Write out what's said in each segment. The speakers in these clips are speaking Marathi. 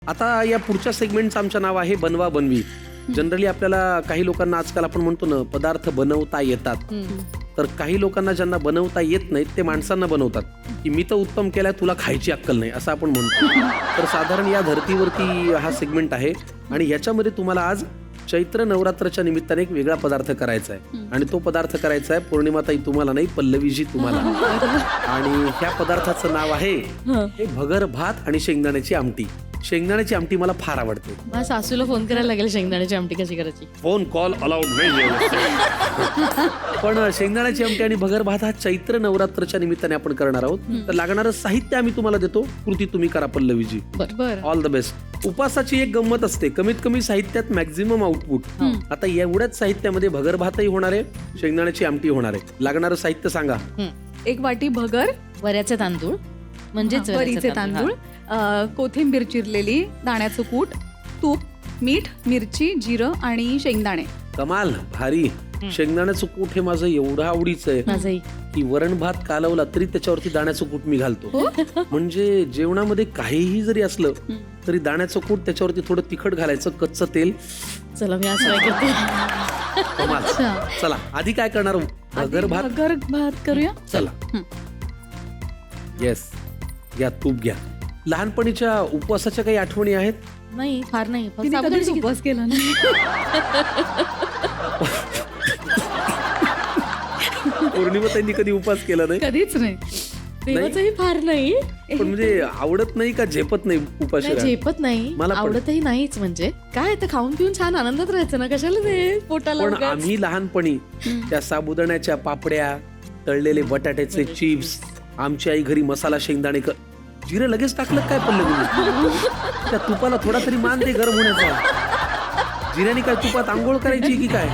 आता या पुढच्या सेगमेंटचं आमचं नाव आहे बनवा बनवी. जनरली आपल्याला काही लोकांना आजकाल आपण म्हणतो ना पदार्थ बनवता येतात, तर काही लोकांना ज्यांना बनवता येत नाहीत ते माणसांना बनवतात की मी तर उत्तम केलाय तुला खायची अक्कल नाही असं आपण म्हणतो. तर साधारण या धर्तीवरती हा सेगमेंट आहे आणि याच्यामध्ये तुम्हाला आज चैत्र नवरात्रच्या निमित्ताने एक वेगळा पदार्थ करायचा आहे आणि तो पदार्थ करायचा आहे पौर्णिमाताई तुम्हाला नाही, पल्लवीजी तुम्हाला. आणि ह्या पदार्थाचं नाव आहे हे भगर भात आणि शेंगदाण्याची आमटी. शेंगदाण्याची आमटी मला फार आवडते. माझ्या सासूला फोन करायला लागेल शेंगदाण्याची आमटी कशी करायची. फोन कॉल अलाउड नाही. पण शेंगदाण्याची आमटी आणि भगर भात हा चैत्र नवरात्रच्या निमित्ताने आपण करणार आहोत. तर लागणारं साहित्य आम्ही तुम्हाला देतो, कृती तुम्ही करा पल्लवीजी. All the best. उपासाची एक गंमत असते, कमीत कमी साहित्यात मॅक्झिमम आउटपुट. आता एवढ्याच साहित्यामध्ये भगर भातही होणार आहे, शेंगदाण्याची आमटी होणार आहे. लागणारं साहित्य सांगा. 1 वाटी भगर, वऱ्याचे तांदूळ म्हणजेच वरीचे तांदूळ, कोथिंबीर चिरलेली, दाण्याचं कूट, तूप, मीठ, मिरची, जिरं आणि शेंगदाणे. कमाल, भारी. शेंगदाण्याचं कूट हे माझं एवढं आवडीचं आहे माझंही की वरण भात कालवला तरी त्याच्यावरती दाण्याचं कूट मी घालतो. म्हणजे जेवणामध्ये काहीही जरी असलं तरी दाण्याचं कूट त्याच्यावरती थोडं तिखट घालायचं, कच्चं तेल. चला मी आज काय करते. कमाल. चला आधी काय करणार, भगर भात करूया. चला. येस, घ्या तूप घ्या. लहानपणीच्या उपवासाच्या काही आठवणी आहेत? नाही, फार नाही. फक्त तिने कधीच साबुदाण्याची उपवास केला नाही. पौर्णिमाताईंनी कधी उपवास केला नाही? कधीच नाही. देवाचंही फार नाही. पण म्हणजे आवडत नाही का झेपत नाही उपाशी नाही, राहायला? झेपत नाही, मला पण. आवडतही नाहीच. म्हणजे काय तर खाऊन पिऊन छान आनंदात राहायचं ना, कशाला ते पोटाला पण उगाच. आम्ही लहानपणी त्या साबुदाण्याच्या पापड्या, तळलेले बटाट्याचे चिप्स, आमची आई घरी मसाला शेंगदाणे जिरं लगेच टाकलं काय पडलं त्या तुपाला थोडा तरी मान दे गरम होण्याचा. जिऱ्याने काय तुपात आंघोळ करायची की काय?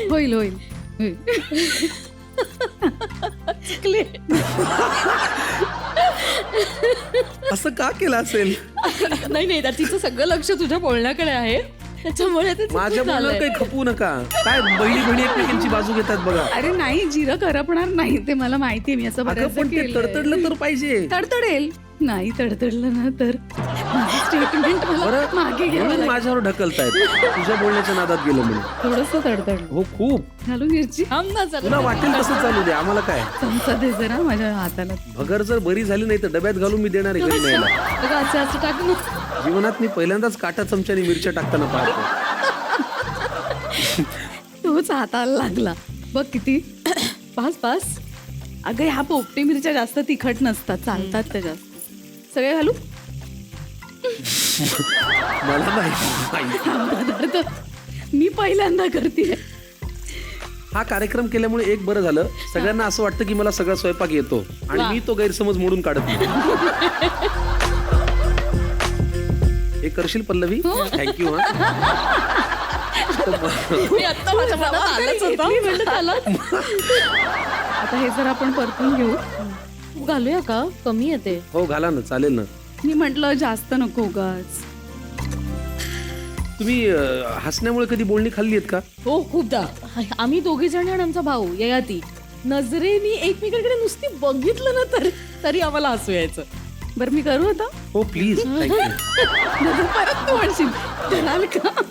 होईल होईल. असं का केलं असेल? नाही नाही, तिचं सगळं लक्ष तुझ्या बोलण्याकडे आहे, त्याच्यामुळे ते चुकून माझ्या मुलं झालंय. काही खपू नका. काय बहिणी बहिणी एकमेकांची बाजू घेतात बघा. अरे नाही, जिरं करपणार नाही, ते मला माहितीये. मी असं अगं बऱ्याचदा पण ते केलंय. तडतडलं तर पाहिजे. तडतडेल. नाही तडतडलं ना तर स्टेटमेंट मला बरं, मागे घ्यावं म्हणून लागेल. माझ्यावर ढकलतायत तुझ्या बोलण्याच्या नादात गेलं म्हणून. थोडंसं तडतडलं. हो खूप. घालू मिरची. थांब ना जरा. तुला वाटेल तसं चालू दे, आम्हाला काय. चमचा दे जरा माझ्या हाताला. भगर जर बरी झाली नाही तर डब्यात घालून मी देणार आहे घरी न्यायला. अगं, असं टाक ना. जीवनात मी पहिल्यांदाच काटा चमच्याने मिरच्या टाकताना पाहतो. तोच हाताला लागला बघ किती. पास. अगं ह्या पोपटी मिरच्या जास्त तिखट नसतात, चालतात त्या जास्त. सगळे घालू. मला माहिती. पदार्थ मी पहिल्यांदा करते. हा कार्यक्रम केल्यामुळे एक बरं झालं, सगळ्यांना असं वाटतं की मला सगळा स्वयंपाक येतो आणि मी तो गैरसमज मोडून काढत नाही. हे करशील पल्लवी? थँक्यू. मी आत्ता माझ्या मनात आलंच होतं. मी म्हणलं त्याला. आता हे जर आपण परतून घेऊ. घालूया का? कमी येते. हो घाला ना, चालेल ना. मी म्हंटल जास्त नको उगाच. तुम्ही हसण्यामुळे कधी बोलणी खाल्ली आहेत का? हो, खूपदा. आम्ही दोघे जण आणि आमचा भाऊ ययाती नजरेने एकमेकांकडे नुसती बघितलं ना तरी आम्हाला हसू यायचं. बरं मी करू आता. हो प्लीज. थँक्यू. परत तू म्हणशील कराल का?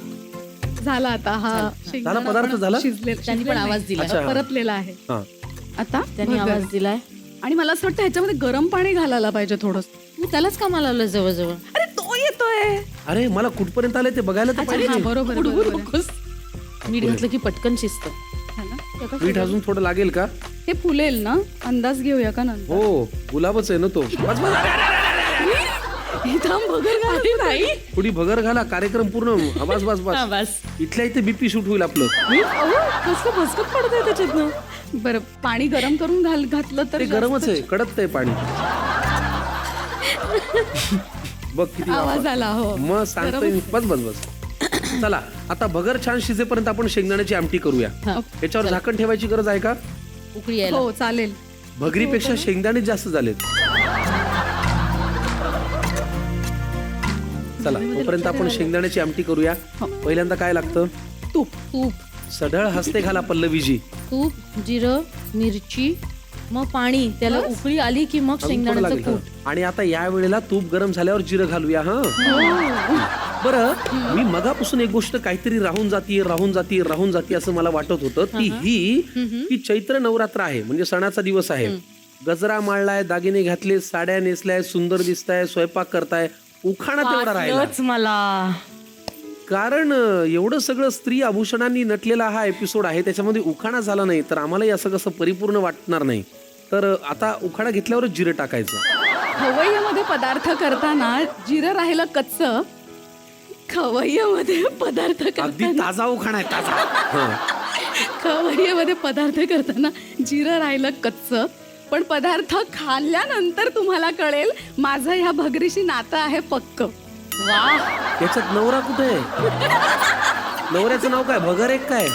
झाला आता हा झाला, पदार्थ झाला? त्यांनी पण आवाज दिला. अच्छा. परतलेला आहे. हा. आता त्यांनी भगर. आवाज दिलाय. आणि मला असं वाटतं ह्याच्यामध्ये गरम पाणी घालायला पाहिजे थोडं. मी त्यालाच कामाला लावलं जवळजवळ. अरे तो येतोय. अरे मला कुठपर्यंत आले ते बघायला तर पाहिजे. बरोबर उडवू बरोबर. नकोस. मीठ घातलं की पटकन शिजतं. हा ना? मीठ अजून थोडं लागेल का? हे फुलेल ना, अंदाज घेऊया का नंतर. हो गुलाबच आहे ना तो. बस बस. हे थांब, भगर घालते नाही. थोडी भगर घाला, कार्यक्रम पूर्ण. बस बस हा, बस. बस. इथल्या इथे बीपी शूट होईल आपलं. कसं भसकत पडत आहे त्याच्यातनं. बरं पाणी गरम करून घातलं तर ते गरमच आहे, कडत आहे पाणी. बघ किती आवाज आला. हो मग सांगतोय मी. बस बस बस. चला आता भगर छान शिजेपर्यंत आपण शेंगदाण्याची आमटी करूया. हा. याच्यावर झाकण ठेवायची गरज आहे का? उकळी यायला. हो चालेल. भगरीपेक्षा शेंगदाणे जास्त झालेत. चला तोपर्यंत आपण शेंगदाण्याची आमटी करूया. पहिल्यांदा काय लागतं? तूप. तूप. सढळ हस्ते घाला पल्लवीजी. तूप, जिरं, मिरची, मग पाणी, त्याला उकळी आली की मग अजून थोडं शेंगदाण्याचं लागेल, कूट. हं. आणि आता या वेळेला तूप गरम झाल्यावर जिरं घालूया हा बरं. मी मगापासून एक गोष्ट काहीतरी राहून जाते असं मला वाटत होतं ती ही की चैत्र नवरात्र आहे, म्हणजे सणाचा दिवस आहे. गजरा माळलाय, दागिने घातले, साड्या नेसल्याय, सुंदर दिसताय, स्वयंपाक करताय, उखाणा तेवढा राहिला. वाटलंच मला. कारण एवढं सगळं स्त्री आभूषणांनी नटलेला हा एपिसोड आहे, त्याच्यामध्ये उखाणा झाला नाही तर आम्हालाही असं कसं परिपूर्ण वाटणार नाही. तर आता उखाणा घेतल्यावरच जिरं टाकायचं. खवय्यामध्ये पदार्थ करताना जिरं राहिलं कच्च, खवय्यामध्ये पदार्थ अगदी करताना ताजा उखाणा आहे, ताजा. हं. खवय्यामध्ये पदार्थ करताना जिरं राहिलं कच्च, पण पदार्थ खाल्ल्यानंतर तुम्हाला कळेल माझं ह्या भगरीशी नातं आहे पक्क. वा, याच्यात नवरा कुठे आहे? नवऱ्याचं नाव काय, भगर एक काय?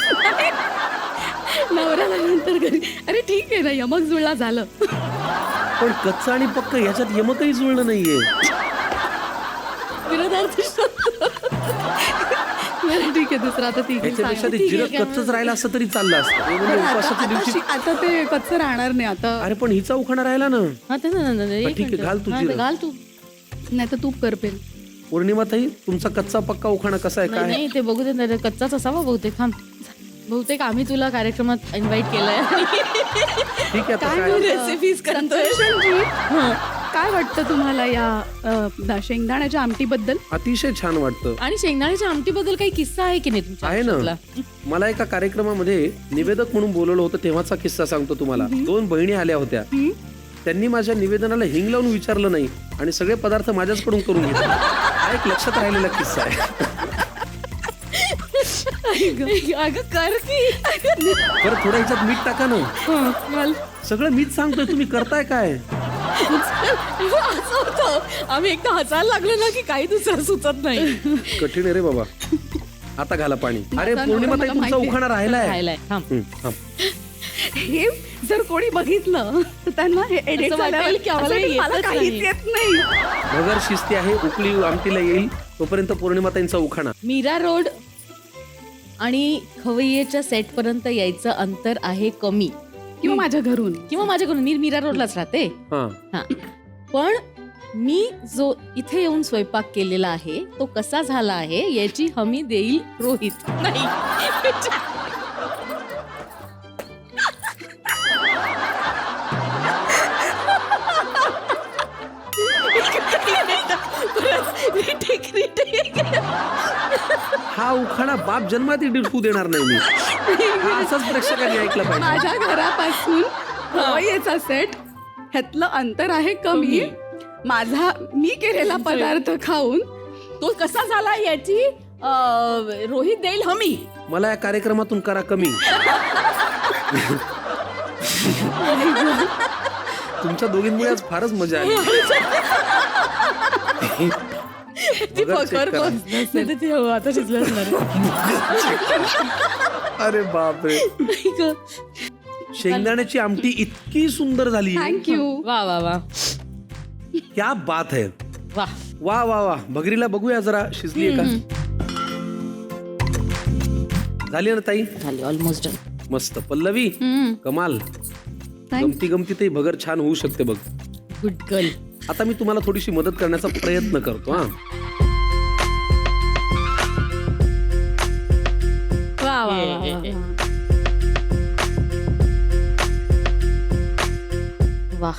नवऱ्याला नंतर घरी, अरे ठीक आहे ना, यमक जुळला झालं. पण कच्चं आणि पक्क याच्यात यमकही जुळलं नाहीये. विरोधार्थी शब्द. बरं, ठीक आहे, दुसरा आता ठीक आहे, याच्यापेक्षा सांगा. ते जिरं कच्चच राहिलं असतं तरी चाललं असतं. हे म्हणजे उपवासाच्या दिवशी. आता ते कच्चं राहणार नाही आता. अरे पण हिचा उखाणा राहिला ना. हा, ते ठीक आहे, घाल तू जिरं. घाल तू. नाही तर तूप करपेल. पौर्णिमाताई, तुमचा कच्चा पक्का उखाणा कसा आहे, काय? नाही, ते बघू दे, कच्चाच असावा बहुतेक. थांब, बहुतेक आम्ही तुला कार्यक्रमात इन्व्हाइट केलंय. ठीक आहे, आता काय काय? रेसिपीज करतोय. काय वाटतं तुम्हाला या शेंगदाण्याच्या आमटीबद्दल? अतिशय छान वाटतं. आणि शेंगदाण्याच्या आमटीबद्दल काही किस्सा आहे की नाही तुमच्या आहे ना. आयुष्यातला? मला एका कार्यक्रमामध्ये निवेदक म्हणून बोलवलं होतं, तेव्हाचा किस्सा सांगतो तुम्हाला. 2 बहिणी आल्या होत्या. त्यांनी माझ्या निवेदनाला हिंग लावून विचारलं नाही आणि सगळे पदार्थ माझ्याचकडून करून घेतले. हा एक लक्षात राहिलेला किस्सा आहे. अगं कर की. बरं, थोडं ह्याच्यात मीठ टाका ना. सगळं मीच सांगतोय, तुम्ही करताय काय? असं होतं. आम्ही एकदा हसायला लागलो ना की काही दुसरं सुचत नाही. कठीण आहे रे बाबा. आता घाला पाणी. अरे माझा पौर्णिमा नवरा ताई, मला तुमचा माहितीये. उखाणा राहिलाय. राहिलाय. थांब. थांब. हे जर कोणी बघितलं तर त्यांना हे एडिट असं वाटेल झाल्यावर की आम्हाला असं हे मला येतच काहीच नाही. येत नाही. भगर शिस्ती आहे, उकळी आमटीला येईल तोपर्यंत पौर्णिमाताईंचा उखाणा. मीरा रोड आणि खवय्येच्या सेट पर्यंत यायचं अंतर आहे कमी. किंवा माझ्या घरून. किंवा माझ्याकडून, मी मीरा रोडलाच राहते. हा. हा, पण मी जो इथे येऊन स्वयंपाक केलेला आहे तो कसा झाला आहे याची हमी देईल रोहित. नाही, हा उखाणा बाप जन्मात डिरफू देणार नाही मी. हा असाच प्रेक्षकांनी ऐकलं पाहिजे. माझ्या घरापासून खवय्येचा सेट ह्यातलं अंतर आहे कमी. माझा मी केलेला पदार्थ खाऊन तो कसा झाला याची रोहित देईल हमी. मला या कार्यक्रमातून करा कमी. तुमच्या दोघींमुळे आज फारच मजा आली. ती बघा, check पकड करा. बघ. नाही तर ती आता शिजलं असणार अरे बापरे. आहे. शेंगदाण्याची आमटी इतकी सुंदर झाली. थँक्यू. वा वा वा क्या बात है. वा. वा वा वा. भगरीला बघूया जरा शिजलीये का. झाली ना ताई. झाली ऑलमोस्ट डन. मस्त. पल्लवी, कमाल. गमती गमतीतही भगर छान होऊ शकते बघ. Good girl. आता मी तुम्हाला थोडीशी मदत करण्याचा प्रयत्न करतो. हा, वा वा वा. वा.